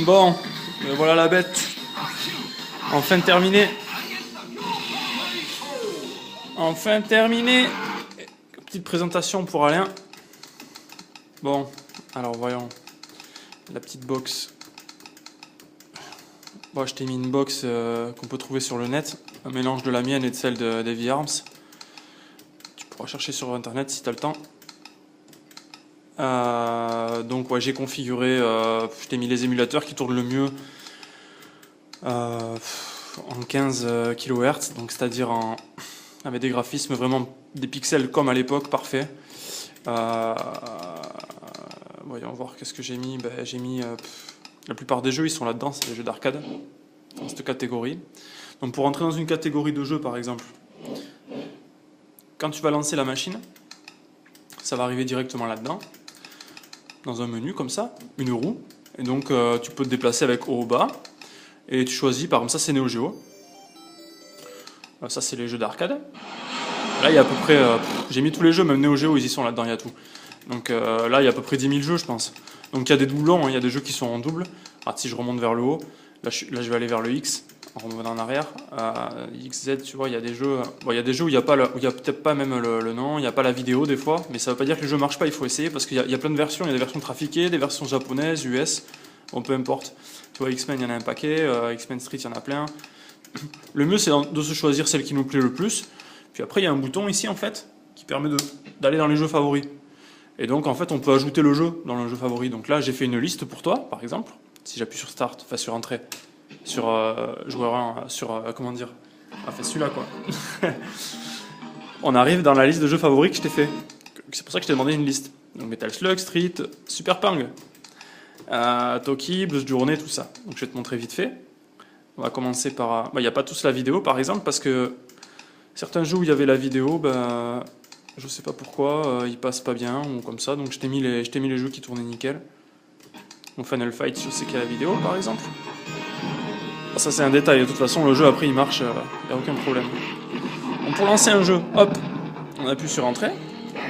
Bon, voilà la bête. Enfin terminé. Enfin terminé. Petite présentation pour Alain. Bon, alors voyons. La petite box. Bon, je t'ai mis une box qu'on peut trouver sur le net. Un mélange de la mienne et de celle de Heavy Arms. Tu pourras chercher sur internet si tu as le temps. Donc ouais, j'ai configuré, je t'ai mis les émulateurs qui tournent le mieux en 15 kHz, donc c'est-à-dire avec des graphismes vraiment des pixels comme à l'époque, parfait. Voyons voir qu'est-ce que j'ai mis. J'ai mis la plupart des jeux, ils sont là-dedans, c'est des jeux d'arcade dans cette catégorie. Donc pour entrer dans une catégorie de jeu par exemple, quand tu vas lancer la machine, ça va arriver directement là-dedans, dans un menu comme ça, une roue, et donc tu peux te déplacer avec haut ou bas, et tu choisis, par exemple ça c'est Neo Geo, ça c'est les jeux d'arcade, là il y a à peu près, j'ai mis tous les jeux, même Neo Geo ils y sont là-dedans, il y a tout, donc là il y a à peu près 10 000 jeux je pense, donc il y a des doublons, hein, il y a des jeux qui sont en double, alors si je remonte vers le haut, là je vais aller vers le X, en revenant en arrière, XZ, tu vois, il y a des jeux, bon, il y a des jeux où il n'y a peut-être pas même le nom, il n'y a pas la vidéo des fois, mais ça ne veut pas dire que le jeu ne marche pas, il faut essayer, parce qu'il y a plein de versions, il y a des versions trafiquées, des versions japonaises, US, bon, peu importe. Tu vois, X-Men, il y en a un paquet, X-Men Street, il y en a plein. Le mieux, c'est de se choisir celle qui nous plaît le plus, puis après, il y a un bouton ici, en fait, qui permet d'aller dans les jeux favoris. Et donc, en fait, on peut ajouter le jeu dans le jeu favori. Donc là, j'ai fait une liste pour toi, par exemple, si j'appuie sur Start, enfin sur Entrée, sur joueur 1, sur comment dire, fait celui-là quoi. On arrive dans la liste de jeux favoris que je t'ai fait. C'est pour ça que je t'ai demandé une liste. Donc Metal Slug, Street, Super Pang, Toki, Blues Journey, tout ça. Donc je vais te montrer vite fait. On va commencer par. Il n'y a pas tous la vidéo par exemple parce que certains jeux où il y avait la vidéo, je sais pas pourquoi, ils passent pas bien ou comme ça. Donc je t'ai mis les jeux qui tournaient nickel. Donc Final Fight, je sais qu'il y a la vidéo par exemple. Ça c'est un détail, de toute façon le jeu après il marche, il n'y a aucun problème. Donc pour lancer un jeu, hop, on appuie sur Entrée,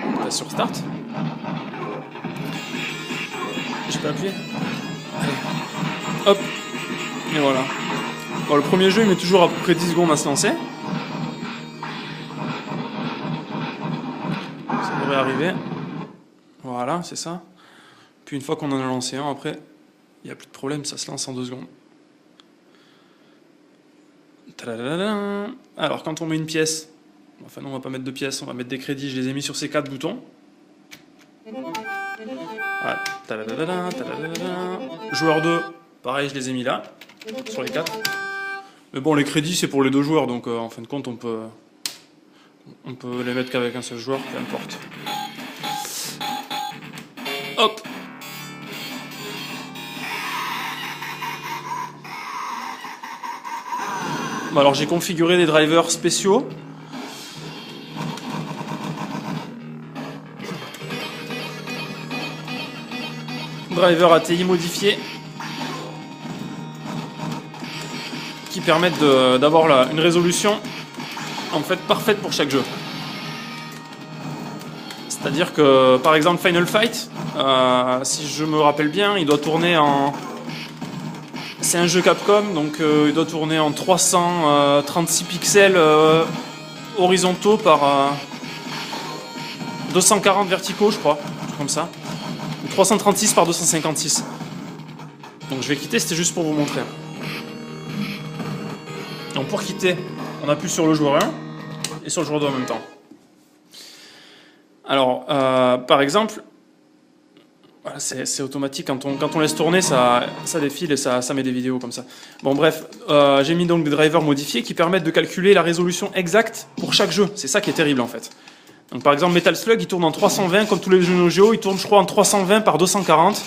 on passe sur Start. J'ai pas appuyé. Allez. Hop, et voilà. Bon, le premier jeu il met toujours à peu près 10 secondes à se lancer. Ça devrait arriver. Voilà, c'est ça. Puis une fois qu'on en a lancé un, après, il n'y a plus de problème, ça se lance en 2 secondes. Alors quand on met une pièce, enfin non on va pas mettre de pièces, on va mettre des crédits, je les ai mis sur ces 4 boutons. Voilà. Joueur 2, pareil je les ai mis là, sur les 4. Mais bon les crédits c'est pour les 2 joueurs, donc en fin de compte on peut les mettre qu'avec un seul joueur, peu importe. Hop. Alors j'ai configuré des drivers spéciaux. Driver ATI modifié qui permettent d'avoir une résolution en fait parfaite pour chaque jeu. C'est-à-dire que par exemple Final Fight, si je me rappelle bien, il doit tourner en... C'est un jeu Capcom, donc il doit tourner en 336 pixels horizontaux par 240 verticaux, je crois, comme ça. 336 par 256. Donc je vais quitter, c'était juste pour vous montrer. Donc pour quitter, on appuie sur le joueur 1 et sur le joueur 2 en même temps. Alors, par exemple, voilà, c'est automatique, quand on laisse tourner, ça défile et ça met des vidéos comme ça. Bon bref, j'ai mis donc des drivers modifiés qui permettent de calculer la résolution exacte pour chaque jeu. C'est ça qui est terrible en fait. Donc par exemple Metal Slug il tourne en 320 comme tous les jeux Neo Geo, il tourne je crois en 320 par 240.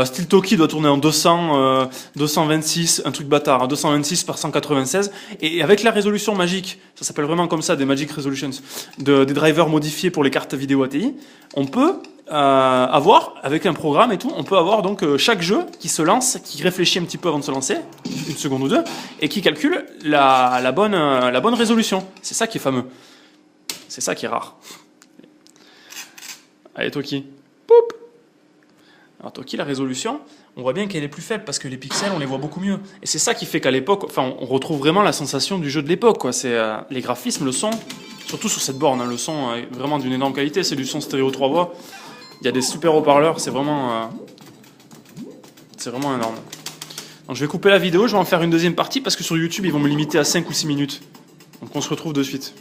Steel Toki doit tourner en 200, 226, un truc bâtard, 226 par 196. Et avec la résolution magique, ça s'appelle vraiment comme ça, des Magic Resolutions, des drivers modifiés pour les cartes vidéo ATI, on peut avoir, avec un programme et tout, on peut avoir donc chaque jeu qui se lance, qui réfléchit un petit peu avant de se lancer, une seconde ou deux, et qui calcule la bonne résolution. C'est ça qui est fameux. C'est ça qui est rare. Allez, Toki. Poup. Alors Toki, la résolution, on voit bien qu'elle est plus faible parce que les pixels, on les voit beaucoup mieux. Et c'est ça qui fait qu'à l'époque, enfin, on retrouve vraiment la sensation du jeu de l'époque, quoi. C'est les graphismes, le son, surtout sur cette borne, hein, le son est vraiment d'une énorme qualité. C'est du son stéréo 3 voix. Il y a des super haut-parleurs, c'est vraiment énorme. Donc je vais couper la vidéo, je vais en faire une deuxième partie parce que sur YouTube, ils vont me limiter à 5 ou 6 minutes. Donc on se retrouve de suite.